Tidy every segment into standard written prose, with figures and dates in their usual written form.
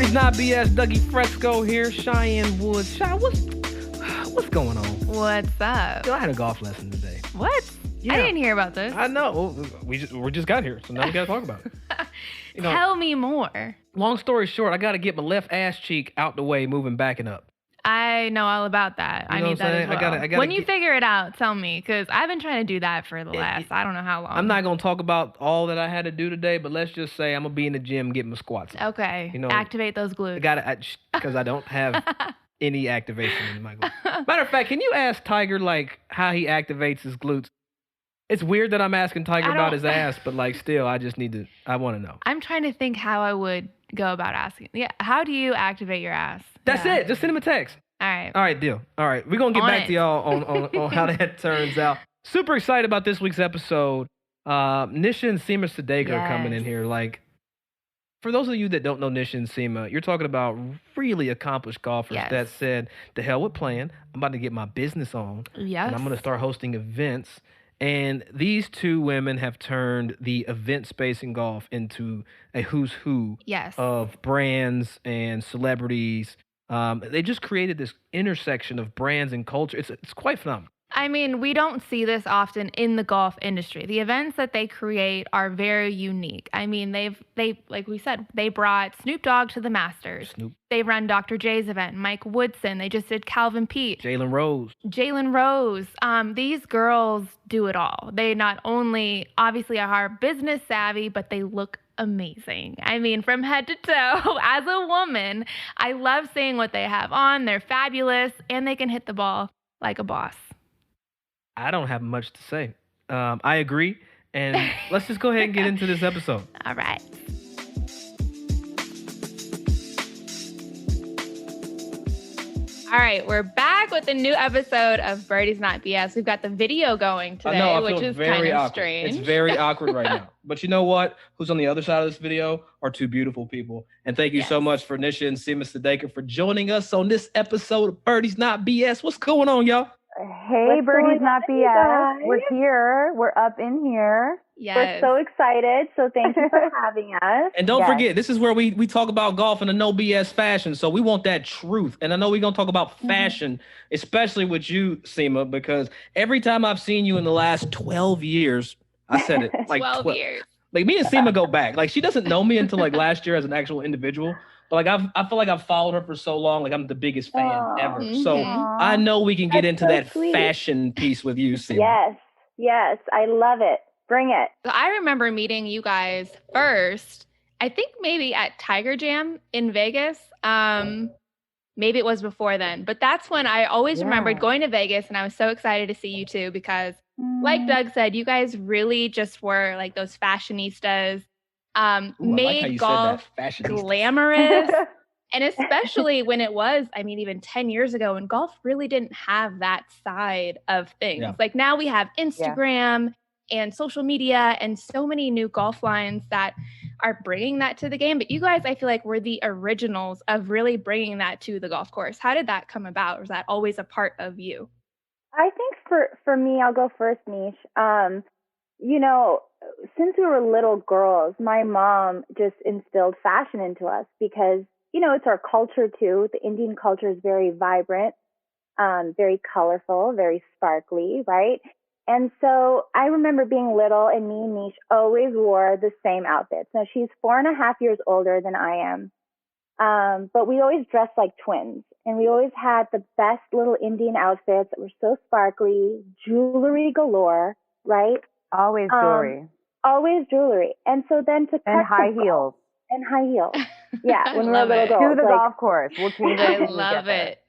Birdie's Not BS, Dougie Fresco here, Cheyenne Woods. What's going on? What's up? I had a golf lesson today. What? Yeah. I didn't hear about this. I know. We just got here, so now we got to talk about it. Tell me more. Long story short, I got to get my left ass cheek out the way, moving back and up. I know all about that. You know I need that as well. I gotta when you figure it out, tell me, because I've been trying to do that for the last, I don't know how long. I'm not going to talk about all that I had to do today, but let's just say I'm going to be in the gym getting my squats on. Okay. Activate those glutes. Because I don't have any activation in my glutes. Matter of fact, can you ask Tiger, how he activates his glutes? It's weird that I'm asking Tiger about his ass, but, still, I want to know. I'm trying to think how I would go about asking. Yeah, how do you activate your ass? That's it. Just send him a text. All right. All right, deal. All right, we're going to get back to y'all on how that turns out. Super excited about this week's episode. Nisha and Seema Sadekar are coming in here. For those of you that don't know Nisha and Seema, you're talking about really accomplished golfers that said, the hell with playing. I'm about to get my business on. Yes. And I'm going to start hosting events. And these two women have turned the event space in golf into a who's who of brands and celebrities. They just created this intersection of brands and culture. It's quite phenomenal. I mean, we don't see this often in the golf industry. The events that they create are very unique. I mean, they like we said, they brought Snoop Dogg to the Masters. They run Dr. J's event, Mike Woodson. They just did Calvin Pete. Jalen Rose. These girls do it all. They not only obviously are business savvy, but they look amazing. I mean, from head to toe, as a woman, I love seeing what they have on. They're fabulous, and they can hit the ball like a boss. I don't have much to say. I agree. And let's just go ahead and get into this episode. All right. All right, we're back with a new episode of Birdie's Not BS. We've got the video going today, which is kind of strange. It's very awkward right now. But you know what? Who's on the other side of this video are two beautiful people. And thank you so much for Nisha and Seema Sadekar for joining us on this episode of Birdie's Not BS. What's going on, y'all? Hey, Birdie's Not BS. We're here. We're up in here. Yes. We're so excited. So thank you for having us. And don't forget, this is where we talk about golf in a no BS fashion. So we want that truth. And I know we're going to talk about fashion, especially with you, Seema, because every time I've seen you in the last 12 years, I said it, 12 years. Me and Seema go back. She doesn't know me until last year as an actual individual. But I feel like I've followed her for so long. I'm the biggest fan ever. Mm-hmm. So I know we can get into that fashion piece with you, Seema. Yes. I love it. Bring it. So I remember meeting you guys first, I think maybe at Tiger Jam in Vegas. Maybe it was before then. But that's when I always remembered going to Vegas, and I was so excited to see you too because, like Doug said, you guys really just were like those fashionistas. Made golf glamorous. And especially when it was, even 10 years ago, when golf really didn't have that side of things. Yeah. Like now we have Instagram and social media and so many new golf lines that are bringing that to the game. But you guys, I feel like, were the originals of really bringing that to the golf course. How did that come about? Was that always a part of you? I think for me, I'll go first, Nish. Since we were little girls, my mom just instilled fashion into us because, it's our culture too. The Indian culture is very vibrant, very colorful, very sparkly, right? And so I remember being little and me and Nish always wore the same outfits. Now she's 4.5 years older than I am. But we always dressed like twins, and we always had the best little Indian outfits that were so sparkly, jewelry galore, right? Always jewelry. Always jewelry. And so then to cut high heels. And high heels. Yeah, when we were little girls. To the golf course. We'll change it. I love it.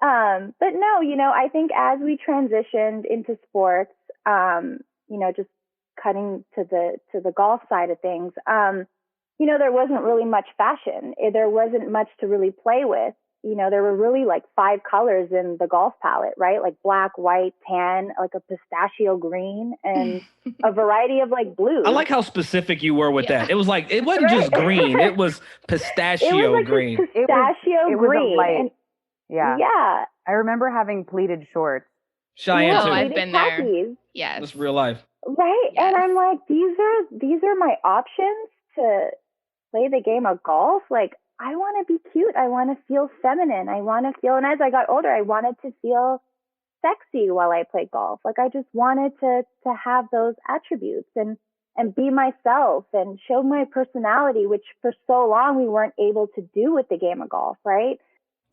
But no, I think as we transitioned into sports, just cutting to the golf side of things, there wasn't really much fashion. There wasn't much to really play with. There were really 5 colors in the golf palette, right? Like black, white, tan, like a pistachio green, and a variety of blues. I like how specific you were with that. It was it wasn't just green. It was pistachio green. Pistachio green. Light. Yeah. Yeah. I remember having pleated shorts. Cheyenne too. I've been there. Khakis. Yes. That's real life. Right. Yes. And I'm like, these are my options to play the game of golf, like I want to be cute. I want to feel feminine. I want to feel, and as I got older, I wanted to feel sexy while I played golf. Like I just wanted to have those attributes and be myself and show my personality, which for so long we weren't able to do with the game of golf, right?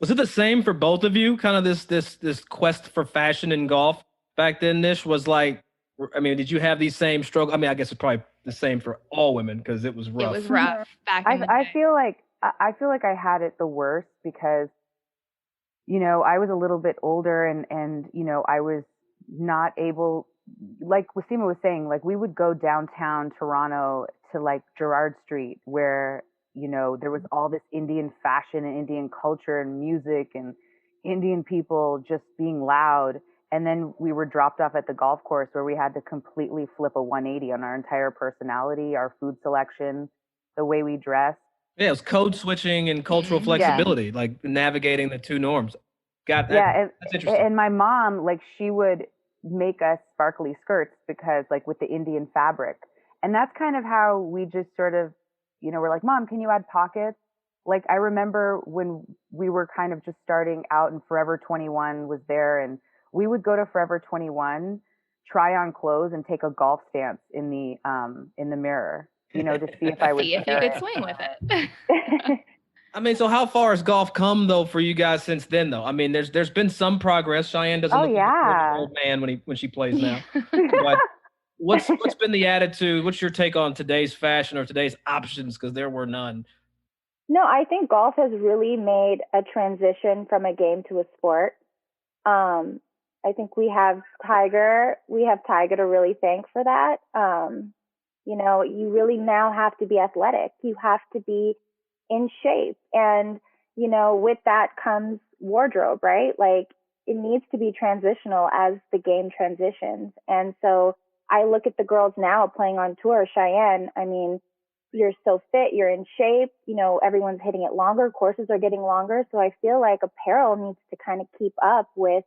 Was it the same for both of you? Kind of this quest for fashion in golf back then, Nish, was like, I mean, did you have these same struggles? I mean, I guess it's probably the same for all women because it was rough. It was rough back in the day. I feel like I had it the worst because, you know, I was a little bit older and you know, I was not able, like Seema was saying, like we would go downtown Toronto to like Gerrard Street where, you know, there was all this Indian fashion and Indian culture and music and Indian people just being loud. And then we were dropped off at the golf course where we had to completely flip a 180 on our entire personality, our food selection, the way we dressed. Yeah, it was code switching and cultural flexibility, like navigating the two norms. Got that? Yeah, that's interesting. And my mom, like, she would make us sparkly skirts because, like, with the Indian fabric. And that's kind of how we just sort of, you know, we're like, Mom, can you add pockets? Like, I remember when we were kind of just starting out and Forever 21 was there, and we would go to Forever 21, try on clothes, and take a golf stance in the mirror, you know, to see if I would see if you could swing with it. I mean, so how far has golf come though for you guys since then though? I mean, there's been some progress. Cheyenne doesn't look like an old man when she plays now. But what's been the attitude? What's your take on today's fashion or today's options? Because there were none. No, I think golf has really made a transition from a game to a sport. I think we have Tiger to really thank for that. You know, you really now have to be athletic. You have to be in shape. And, you know, with that comes wardrobe, right? Like it needs to be transitional as the game transitions. And so I look at the girls now playing on tour, Cheyenne, I mean, you're so fit, you're in shape, you know, everyone's hitting it longer, courses are getting longer. So I feel like apparel needs to kind of keep up with,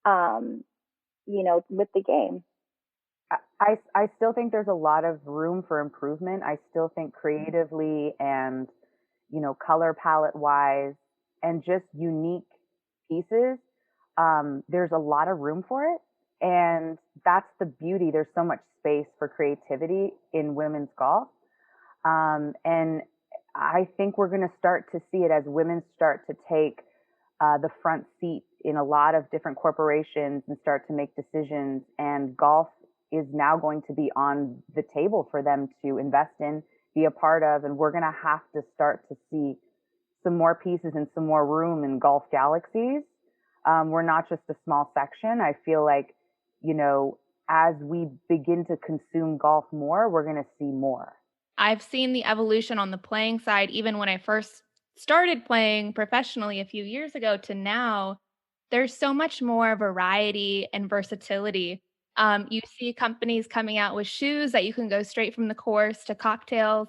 you know, with the game. I still think there's a lot of room for improvement. I still think creatively and, you know, color palette wise and just unique pieces, there's a lot of room for it. And that's the beauty. There's so much space for creativity in women's golf. And I think we're going to start to see it as women start to take the front seat in a lot of different corporations and start to make decisions. And golf is now going to be on the table for them to invest in, be a part of, and we're going to have to start to see some more pieces and some more room in golf galaxies. We're not just a small section. I feel like, you know, as we begin to consume golf more, we're going to see more. I've seen the evolution on the playing side, even when I first started playing professionally a few years ago to now. There's so much more variety and versatility. You see companies coming out with shoes that you can go straight from the course to cocktails,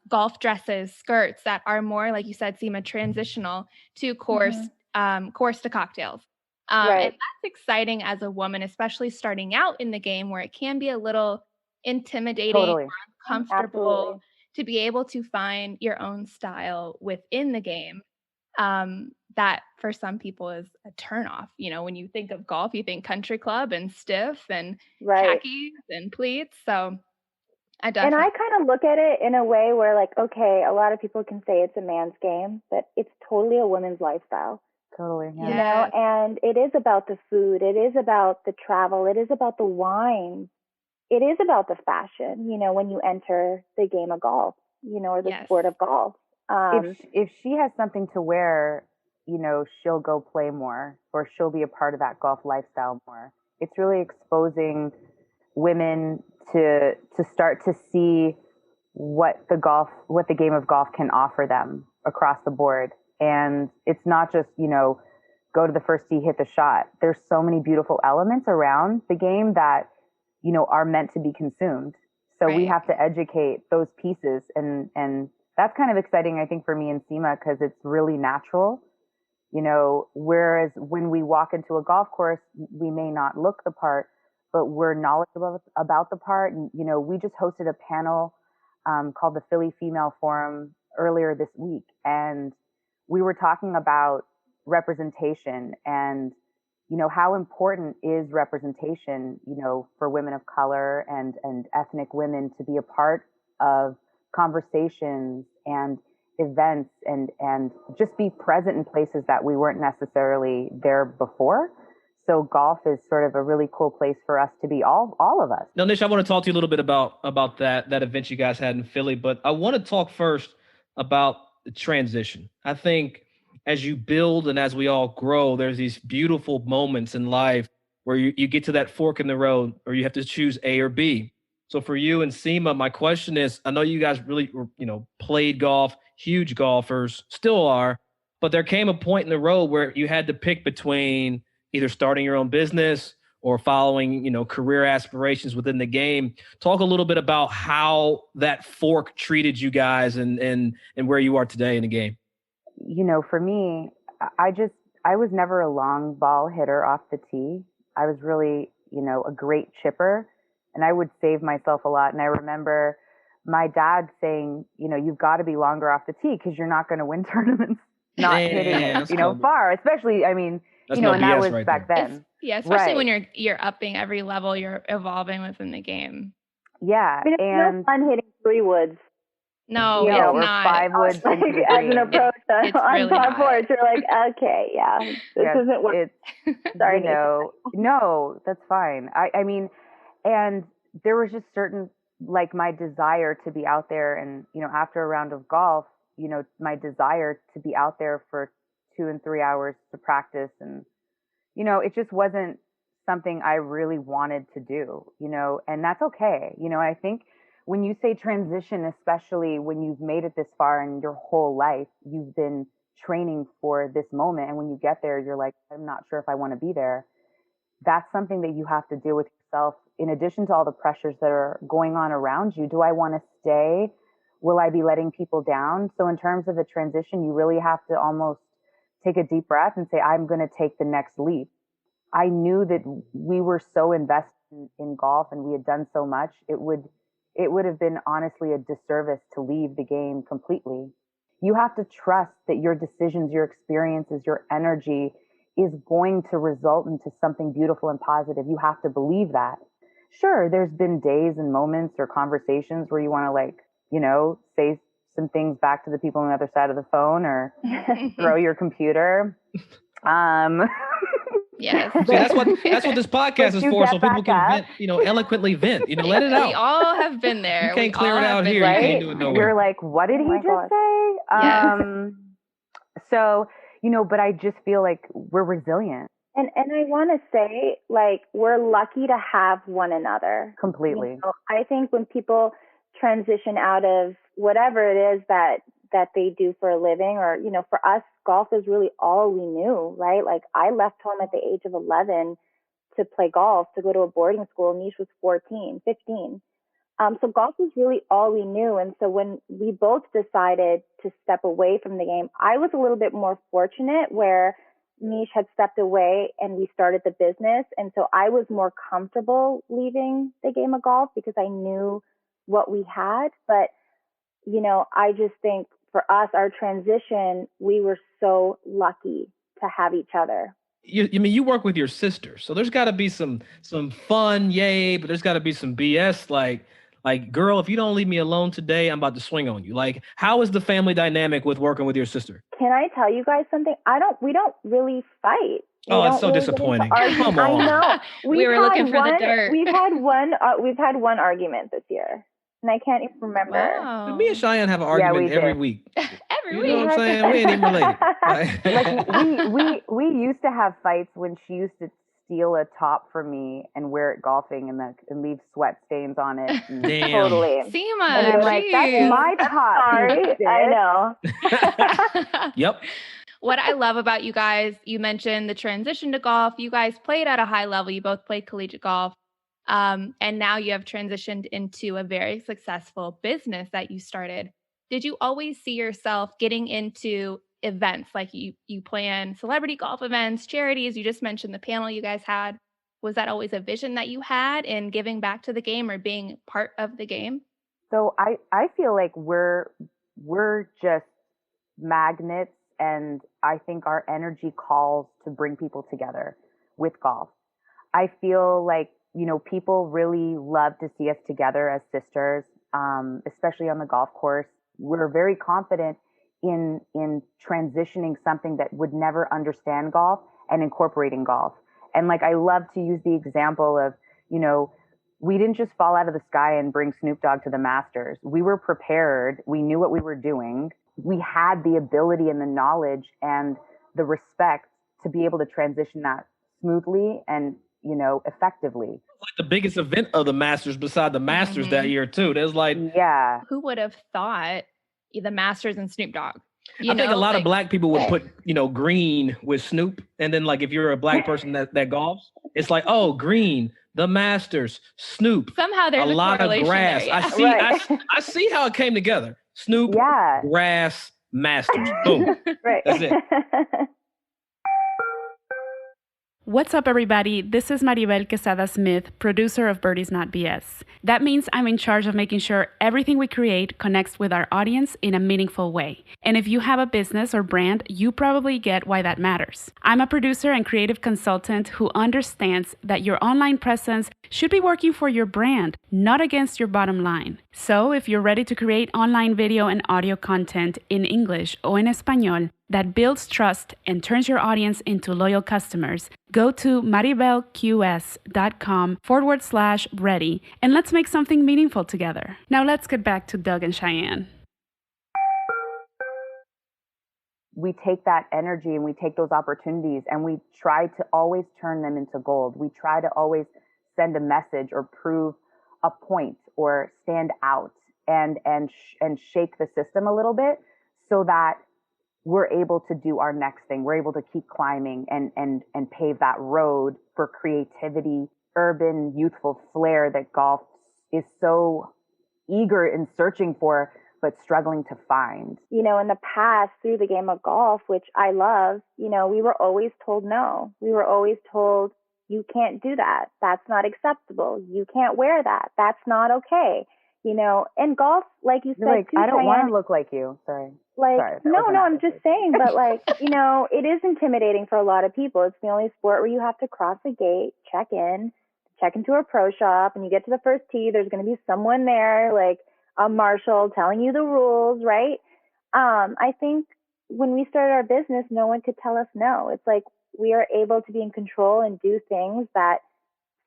golf dresses, skirts that are more, like you said, Seema, transitional to course to cocktails. Right. And that's exciting as a woman, especially starting out in the game where it can be a little intimidating or uncomfortable. Absolutely. To be able to find your own style within the game. That for some people is a turnoff. You know, when you think of golf, you think country club and stiff and khakis and pleats. So I definitely. And I kind of look at it in a way where, like, okay, a lot of people can say it's a man's game, but it's totally a woman's lifestyle. Totally. Yeah. You know, and it is about the food. It is about the travel. It is about the wine. It is about the fashion, you know, when you enter the game of golf, you know, or the sport of golf. If she has something to wear, you know, she'll go play more or she'll be a part of that golf lifestyle more. It's really exposing women to start to see what the game of golf can offer them across the board. And it's not just, you know, go to the first tee, hit the shot. There's so many beautiful elements around the game that, you know, are meant to be consumed. So we have to educate those pieces. And that's kind of exciting, I think, for me and Seema, because it's really natural, you know, whereas when we walk into a golf course, we may not look the part, but we're knowledgeable about the part. And, you know, we just hosted a panel called the Philly Female Forum earlier this week. And we were talking about representation and, how important is representation, for women of color and ethnic women to be a part of conversations and events and just be present in places that we weren't necessarily there before. So golf is sort of a really cool place for us to be, all of us. Now, Nish, I want to talk to you a little bit about that event you guys had in Philly, but I want to talk first about the transition. I think as you build and as we all grow, there's these beautiful moments in life where you get to that fork in the road or you have to choose A or B. So for you and Seema, my question is, I know you guys really, played golf, huge golfers, still are, but there came a point in the road where you had to pick between either starting your own business or following, career aspirations within the game. Talk a little bit about how that fork treated you guys and where you are today in the game. For me, I was never a long ball hitter off the tee. I was really, a great chipper, and I would save myself a lot. And I remember my dad saying, you've got to be longer off the tee because you're not going to win tournaments not hitting it, far, especially, That's and that was right back then. Especially when you're upping every level, you're evolving within the game. Yeah. It's no fun hitting 3 woods. No, it's or not. 5 woods like, as an approach on really par 4, you're like, okay, this isn't working. Sorry, no, that's fine. I mean, and there was just certain, like, my desire to be out there, and after a round of golf, my desire to be out there for 2 and 3 hours to practice, and it just wasn't something I really wanted to do, and that's okay. I think when you say transition, especially when you've made it this far in your whole life, you've been training for this moment, and when you get there, you're like, I'm not sure if I want to be there. That's something that you have to deal with yourself, in addition to all the pressures that are going on around you. Do I want to stay? Will I be letting people down? So in terms of the transition, you really have to almost take a deep breath and say, I'm going to take the next leap. I knew that we were so invested in golf and we had done so much. It would have been honestly a disservice to leave the game completely. You have to trust that your decisions, your experiences, your energy is going to result into something beautiful and positive. You have to believe that. Sure, there's been days and moments or conversations where you want to say some things back to the people on the other side of the phone or throw your computer. Yes. See, that's what this podcast is for, so people can vent, eloquently vent. Let it out. We all have been there. You can't clear it out here. Right? You can't do it nowhere. You're like, what did he just say? Yes. So, but I just feel like we're resilient. And I want to say, like, we're lucky to have one another. Completely. I think when people transition out of whatever it is that they do for a living, or, for us, golf is really all we knew, right? Like, I left home at the age of 11 to play golf, to go to a boarding school. Nish was 14, 15. So golf was really all we knew. And so when we both decided to step away from the game, I was a little bit more fortunate where Nish had stepped away and we started the business. And so I was more comfortable leaving the game of golf because I knew what we had. But, I just think for us, our transition, we were so lucky to have each other. You work with your sister, so there's got to be some fun, yay, but there's got to be some BS, like, girl, if you don't leave me alone today, I'm about to swing on you. Like, how is the family dynamic with working with your sister? Can I tell you guys something? We don't really fight. It's so disappointing. Come on. I know. We were looking for the dirt. We've had one argument this year, and I can't even remember. Wow. Me and Cheyenne have an argument every week. Every You week. know what I'm saying? We ain't even related. Like, we used to have fights when she used to steal a top from me and wear it golfing and leave sweat stains on it. Damn. Totally. Seema, And I'm like, that's my top. Sorry, I know. Yep. What I love about you guys, you mentioned the transition to golf. You guys played at a high level. You both played collegiate golf. And now you have transitioned into a very successful business that you started. Did you always see yourself getting into events, like you plan celebrity golf events, charities? You just mentioned the panel you guys had. Was that always a vision that you had in giving back to the game or being part of the game? So I feel like we're just magnets, and I think our energy calls to bring people together with golf. I feel like, people really love to see us together as sisters, especially on the golf course. We're very confident in transitioning something that would never understand golf and incorporating golf. And like, I love to use the example of, we didn't just fall out of the sky and bring Snoop Dogg to the Masters. We were prepared. We knew what we were doing. We had the ability and the knowledge and the respect to be able to transition that smoothly and, effectively. Like the biggest event of the Masters beside the Masters that year too. There's like, yeah. Who would have thought the Masters and Snoop Dogg? I think a lot of black people would put, green with Snoop. And then like, if you're a black person that golfs, it's like, oh, green, the Masters, Snoop. Somehow there's a lot of grass. There, yeah. I see how it came together. Snoop, grass, Masters. Boom. Right. That's it. What's up, everybody? This is Maribel Quesada Smith, producer of Birdie's Not BS. That means I'm in charge of making sure everything we create connects with our audience in a meaningful way. And if you have a business or brand, you probably get why that matters. I'm a producer and creative consultant who understands that your online presence should be working for your brand, not against your bottom line. So if you're ready to create online video and audio content in English or in Espanol that builds trust and turns your audience into loyal customers, go to maribelqs.com/ready and let's make something meaningful together. Now let's get back to Doug and Cheyenne. We take that energy and we take those opportunities and we try to always turn them into gold. We try to always send a message or prove a point or stand out and shake the system a little bit so that we're able to do our next thing. We're able to keep climbing and pave that road for creativity, urban, youthful flair that golf is so eager in searching for, but struggling to find. In the past, through the game of golf, which I love, we were always told no. We were always told, you can't do that. That's not acceptable. You can't wear that. That's not okay. And golf, like you said, too, I don't want to look like you. Sorry. No, I'm just saying, but it is intimidating for a lot of people. It's the only sport where you have to cross a gate, check into a pro shop, and you get to the first tee. There's going to be someone there, like a marshal, telling you the rules, right? I think when we started our business, no one could tell us no. It's like we are able to be in control and do things that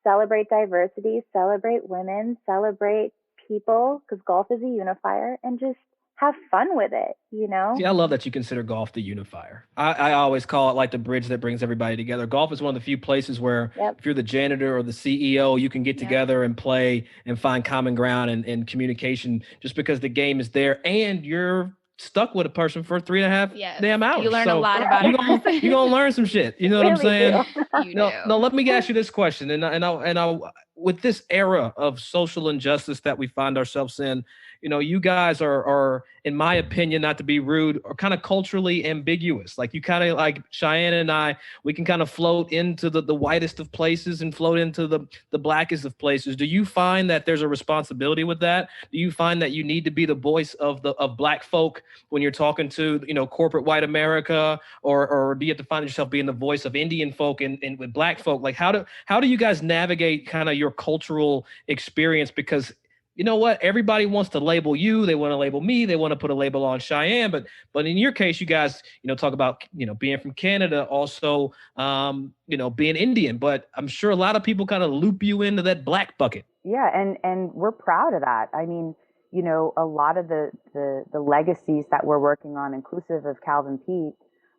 celebrate diversity, celebrate women, celebrate people, because golf is a unifier, and just have fun with it, See, I love that you consider golf the unifier. I always call it like the bridge that brings everybody together. Golf is one of the few places where if you're the janitor or the CEO, you can get together and play and find common ground and communication just because the game is there and you're stuck with a person for 3.5 damn hours. You learn a lot about it. You're going to learn some shit. You know what I'm saying? No, let me ask you this question. And I with this era of social injustice that we find ourselves in, you guys are, in my opinion, not to be rude, are kind of culturally ambiguous. Like you kind of like Cheyenne and I, we can kind of float into the whitest of places and float into the blackest of places. Do you find that there's a responsibility with that? Do you find that you need to be the voice of black folk when you're talking to, corporate white America, or do you have to find yourself being the voice of Indian folk and with black folk? Like how do you guys navigate kind of your cultural experience? Because you know what? Everybody wants to label you. They want to label me. They want to put a label on Cheyenne. But in your case, you guys, talk about, being from Canada, also, being Indian. But I'm sure a lot of people kind of loop you into that black bucket. Yeah, and we're proud of that. I mean, a lot of the legacies that we're working on, inclusive of Calvin Pete,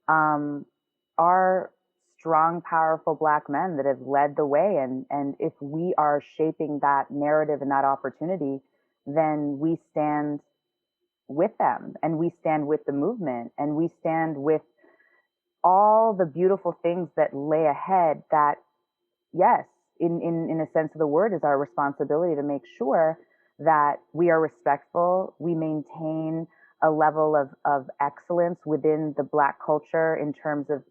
are strong, powerful Black men that have led the way. And if we are shaping that narrative and that opportunity, then we stand with them and we stand with the movement and we stand with all the beautiful things that lay ahead that, yes, in a sense of the word, is our responsibility to make sure that we are respectful, we maintain a level of excellence within the Black culture in terms of,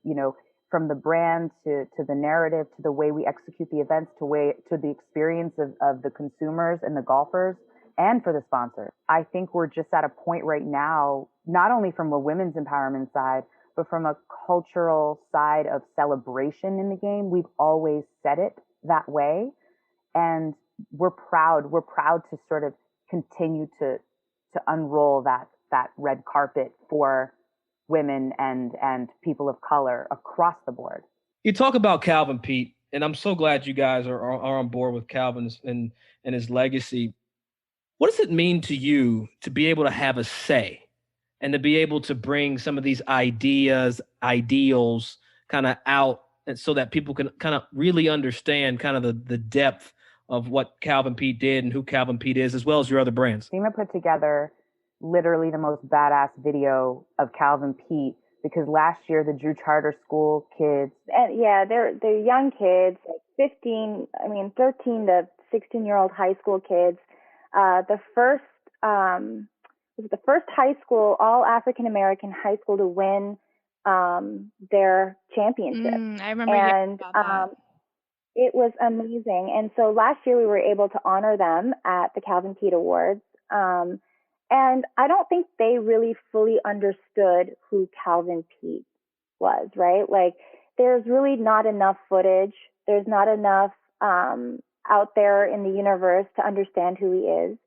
from the brand to the narrative, to the way we execute the events, to the experience of the consumers and the golfers, and for the sponsors. I think we're just at a point right now, not only from a women's empowerment side, but from a cultural side of celebration in the game. We've always said it that way. And we're proud to sort of continue to unroll that red carpet for women and people of color across the board. You talk about Calvin Pete, and I'm so glad you guys are on board with Calvin's and his legacy. What does it mean to you to be able to have a say and to be able to bring some of these ideas, ideals kind of out, and so that people can kind of really understand kind of the depth of what Calvin Pete did and who Calvin Pete is, as well as your other brands? Seema put together literally the most badass video of Calvin Pete, because last year the Drew Charter School kids, and yeah, they're young kids, like 13 to 16-year-old high school kids. The first high school, all African American high school to win their championship. I remember hearing about that. It was amazing. And so last year we were able to honor them at the Calvin Pete Awards. And I don't think they really fully understood who Calvin Pete was, right? Like, there's really not enough footage. There's not enough out there in the universe to understand who he is.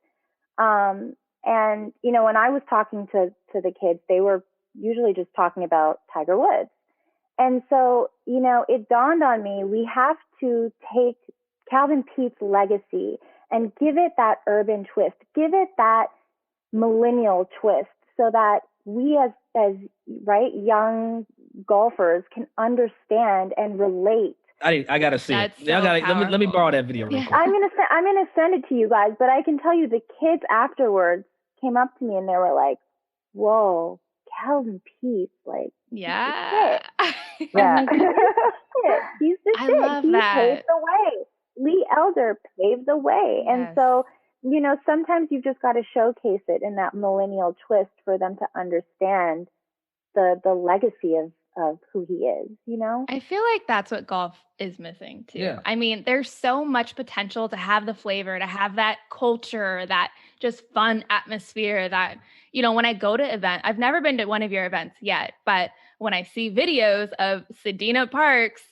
And, you know, when I was talking to the kids, they were usually just talking about Tiger Woods. And so, you know, it dawned on me, we have to take Calvin Pete's legacy and give it that urban twist, give it that millennial twist, so that we as young golfers can understand and relate. I gotta see it. So let me borrow that video real quick. I'm gonna send it to you guys, but I can tell you the kids afterwards came up to me and they were like, "Whoa, Calvin Pete, like, yeah, yeah, he's the shit. I love he that. paved the way. Lee Elder paved the way." And so, you know, sometimes you've just got to showcase it in that millennial twist for them to understand the legacy of who he is, you know? I feel like that's what golf is missing too. Yeah. I mean, there's so much potential to have the flavor, to have that culture, that just fun atmosphere that, you know, when I go to events, I've never been to one of your events yet, but when I see videos of Sedina Parks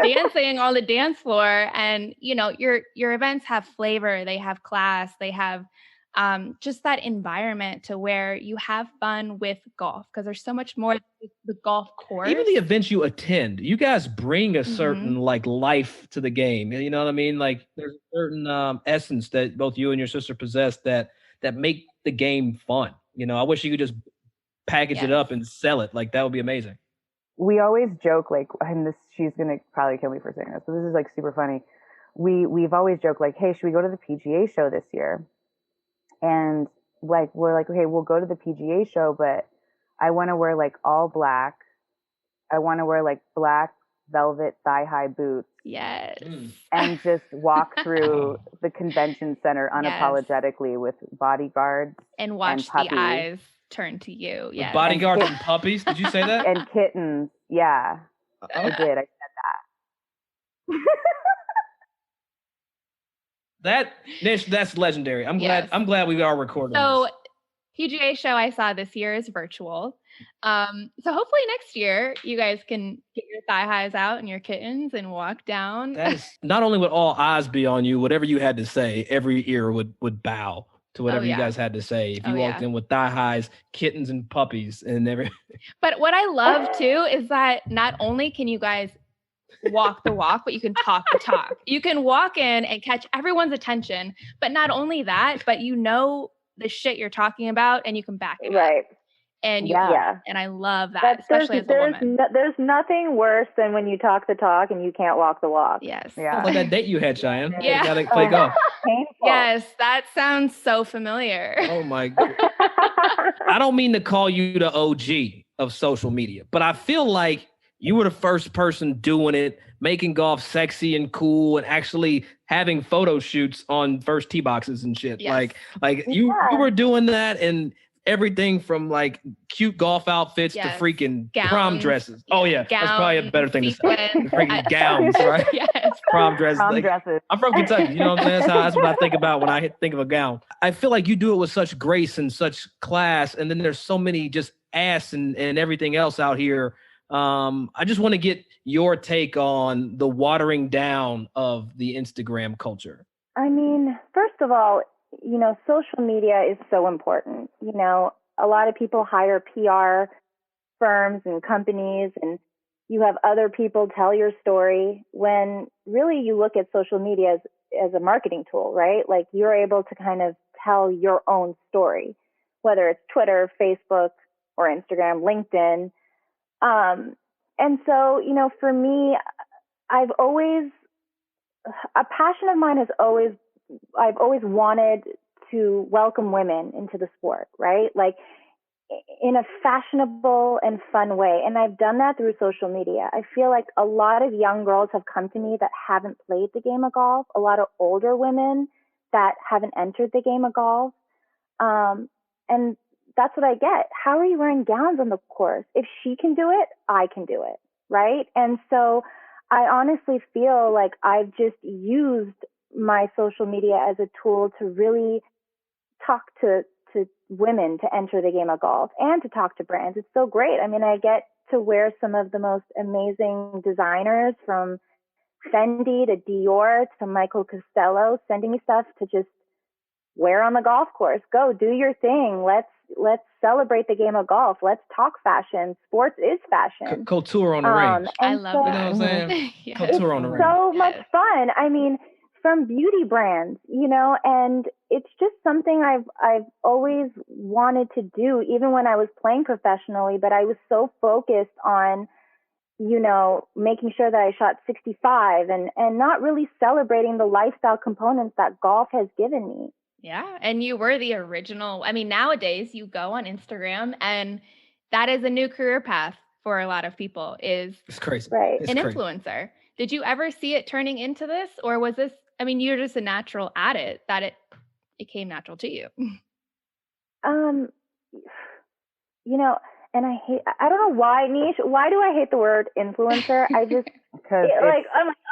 dancing on the dance floor, and, you know, your events have flavor, they have class, they have just that environment to where you have fun with golf, because there's so much more to the golf course. Even the events you attend, you guys bring a certain like life to the game. You know what I mean? Like, there's a certain essence that both you and your sister possess that make the game fun. You know, I wish you could just package it up and sell it. Like, that would be amazing. We always joke, like, and this, she's gonna probably kill me for saying this, but this is like super funny. We've always joked, like, hey, should we go to the PGA show this year? And like, we're like, okay, we'll go to the PGA show, but I want to wear like all black. I want to wear like black velvet thigh-high boots. Yes. And just walk through the convention center unapologetically with bodyguards and watch and the eyes turn to you. Yeah. Bodyguards and puppies. Did you say that? And kittens. Yeah, I did. I said that. That's legendary. I'm glad we are recording. So this. PGA show I saw this year is virtual. So hopefully next year you guys can get your thigh highs out and your kittens and walk down. That is, not only would all eyes be on you, whatever you had to say, every ear would bow to whatever you guys had to say. If you walked in with thigh highs, kittens and puppies and everything. But what I love too is that not only can you guys walk the walk, but you can talk the talk. You can walk in and catch everyone's attention, but not only that, but you know the shit you're talking about and you can back it up. And and I love that, especially as a woman. There's nothing worse than when you talk the talk and you can't walk the walk. Yes. Yeah. Like that date you had, Cheyenne. Yeah. You gotta play golf. Painful. Yes, that sounds so familiar. Oh my God. I don't mean to call you the OG of social media, but I feel like you were the first person doing it, making golf sexy and cool, and actually having photo shoots on first tee boxes and shit. Yes. Like you were doing that, and everything from like cute golf outfits to freaking gowns, prom dresses. Oh yeah, gowns, that's probably a better thing to say. sequins. Freaking gowns, right? Yes. prom dresses. Prom dresses. I'm from Kentucky. You know what I'm saying? That's what I think about when I think of a gown. I feel like you do it with such grace and such class. And then there's so many just ass and everything else out here. I just want to get your take on the watering down of the Instagram culture. I mean, first of all, social media is so important. A lot of people hire PR firms and companies, and you have other people tell your story, when really you look at social media as a marketing tool, right? Like, you're able to kind of tell your own story, whether it's Twitter, Facebook, or Instagram, LinkedIn. And so, for me, a passion of mine I've always wanted to welcome women into the sport, right? Like, in a fashionable and fun way. And I've done that through social media. I feel like a lot of young girls have come to me that haven't played the game of golf, a lot of older women that haven't entered the game of golf. And that's what I get. How are you wearing gowns on the course? If she can do it, I can do it, right? And so I honestly feel like I've just used my social media as a tool to really talk to women to enter the game of golf and to talk to brands. It's so great. I mean, I get to wear some of the most amazing designers, from Fendi to Dior to Michael Costello, sending me stuff to just wear on the golf course. Go do your thing. Let's celebrate the game of golf. Let's talk fashion. Sports is fashion. Couture on the range. I love that. You know what I'm saying? Yes. Couture on the range. So much fun. I mean, from beauty brands, and it's just something I've always wanted to do, even when I was playing professionally, but I was so focused on, making sure that I shot 65 and not really celebrating the lifestyle components that golf has given me. Yeah. And you were the original. I mean, nowadays you go on Instagram, and that is a new career path for a lot of people, is it's crazy. Right. It's an crazy. Influencer. Did you ever see it turning into this, or was this, I mean, you're just a natural at it, that it came natural to you? And I don't know why, Nish, why do I hate the word influencer? I just, because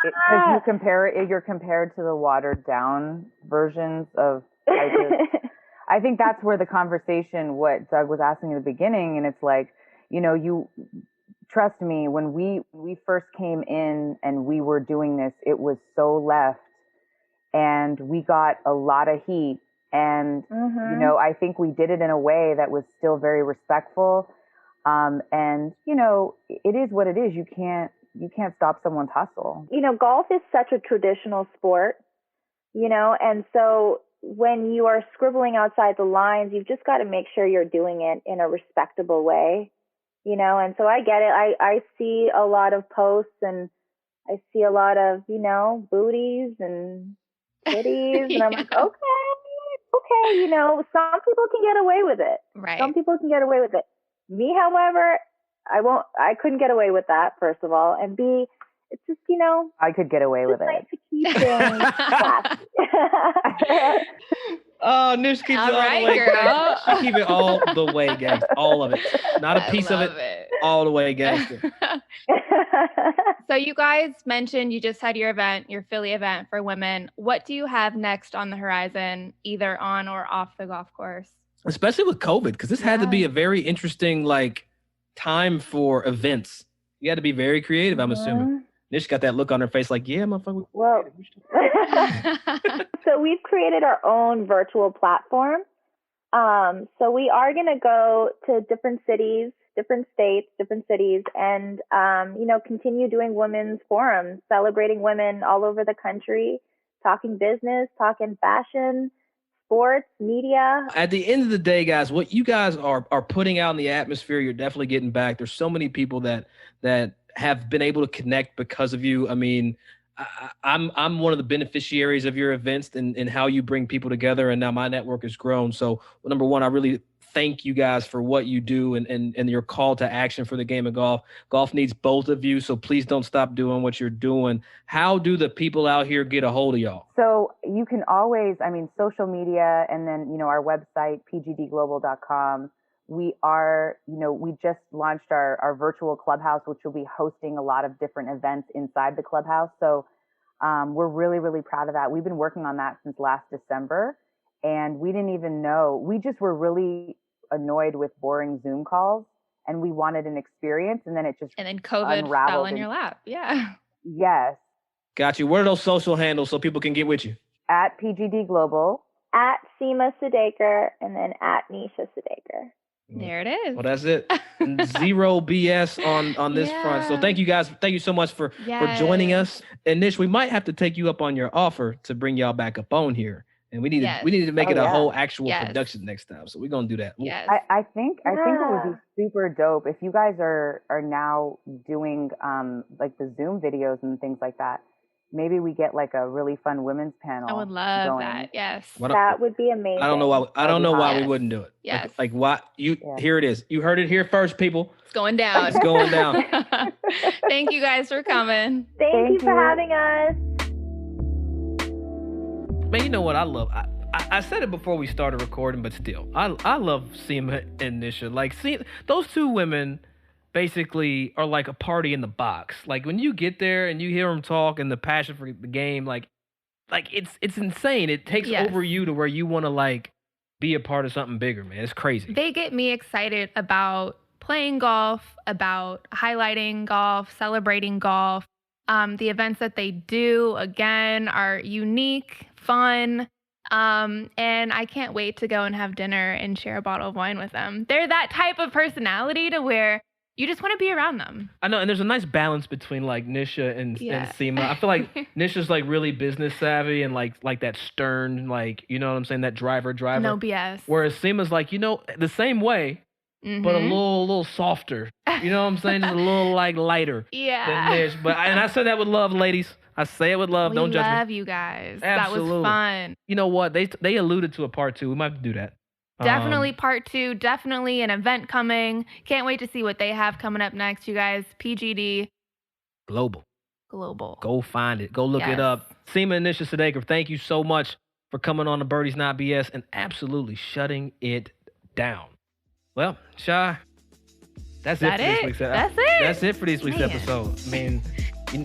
because you're compared to the watered down versions of, I think that's where the conversation, what Doug was asking in the beginning, and it's like, you trust me, when we first came in and we were doing this, it was so left, and we got a lot of heat, and I think we did it in a way that was still very respectful, and it is what it is. You can't stop someone's hustle. Golf is such a traditional sport, and so when you are scribbling outside the lines, you've just got to make sure you're doing it in a respectable way, and so I get it. I see a lot of posts, and I see a lot of, booties and titties, and I'm like, okay, some people can get away with it. Right. Some people can get away with it. Me, however, I couldn't get away with that, first of all. And B, it's just, I could get away with nice it. to keep things classy. Oh, Nish keeps All it all right, the way girl. gangster. She keep it all the way gangster. All of it. Not a piece of it. All the way gangster. So you guys mentioned you just had your Philly event for women. What do you have next on the horizon, either on or off the golf course? Especially with COVID, because this had to be a very interesting time for events. You had to be very creative, I'm assuming. Nish got that look on her face like, yeah, motherfucker. Well, so we've created our own virtual platform. So we are going to go to different cities, different states, different cities, and, continue doing women's forums, celebrating women all over the country, talking business, talking fashion, sports, media. At the end of the day, guys, what you guys are putting out in the atmosphere, you're definitely getting back. There's so many people that have been able to connect because of you. I mean, I'm one of the beneficiaries of your events and how you bring people together, and now my network has grown. So number one, I really thank you guys for what you do and your call to action for the game of golf. Golf needs both of you, so please don't stop doing what you're doing. How do the people out here get a hold of y'all? So you can always, social media, and then, our website, pgdglobal.com. We are, we just launched our virtual clubhouse, which will be hosting a lot of different events inside the clubhouse. So We're really, really proud of that. We've been working on that since last December, and we didn't even know. We just were really annoyed with boring Zoom calls, and we wanted an experience, and then it just and then COVID unraveled fell in your lap. Yeah. Yes. Got you. What are those social handles so people can get with you? At PGD Global. At Seema Sadekar, and then at Nisha Sadekar. There it is. Well, that's it. Zero BS on this front. So thank you guys. Thank you so much for joining us. And Nish, we might have to take you up on your offer to bring y'all back up on here. And we need to make it a whole actual production next time. So we're gonna do that. Yes. I think it would be super dope if you guys are now doing like the Zoom videos and things like that. Maybe we get like a really fun women's panel. I would love that. Yes. That would be amazing. I don't know why we wouldn't do it. Yes. Like why here it is. You heard it here first, people. It's going down. It's going down. Thank you guys for coming. Thank you for having us. Man, you know what I love? I said it before we started recording, but still, I love Seema and Nisha. Like, see, those two women basically are like a party in the box. Like when you get there and you hear them talk and the passion for the game, like it's insane. It takes over you to where you want to like be a part of something bigger, man. It's crazy. They get me excited about playing golf, about highlighting golf, celebrating golf. The events that they do, again, are unique, fun. And I can't wait to go and have dinner and share a bottle of wine with them. They're that type of personality to where you just want to be around them. I know, and there's a nice balance between like Nisha and Seema. I feel like Nisha's like really business savvy and like that stern, like, you know what I'm saying, that driver. No BS. Whereas Seema's like, you know, the same way, but a little softer. You know what I'm saying? Just a little like lighter than Nish. But and I say that with love, ladies. I say it with love. Don't judge me. We love you guys. Absolutely. That was fun. You know what? They alluded to a part 2. We might have to do that. Definitely part 2. Definitely an event coming. Can't wait to see what they have coming up next, you guys. PGD. Global. Go find it. Go look it up. Seema and Nisha Sadekar, thank you so much for coming on the Birdies Not BS and absolutely shutting it down. Well, Shy, that's it for this week's episode. That's it for this week's episode. I mean,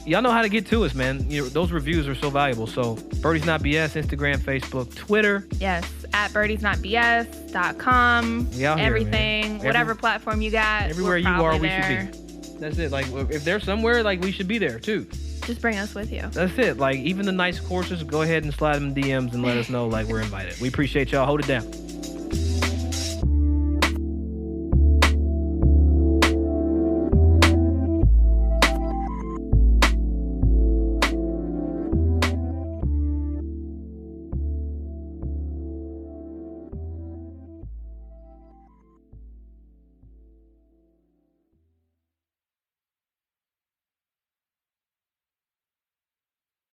y'all know how to get to us, man. You know, those reviews are so valuable. So, Birdies Not BS, Instagram, Facebook, Twitter. Yes, at birdiesnotbs.com. Everything, whatever platform you got. Everywhere you are, we should be. That's it. Like, if there's somewhere, like, we should be there, too. Just bring us with you. That's it. Like, even the nice courses, go ahead and slide them DMs and let us know, like, we're invited. We appreciate y'all. Hold it down.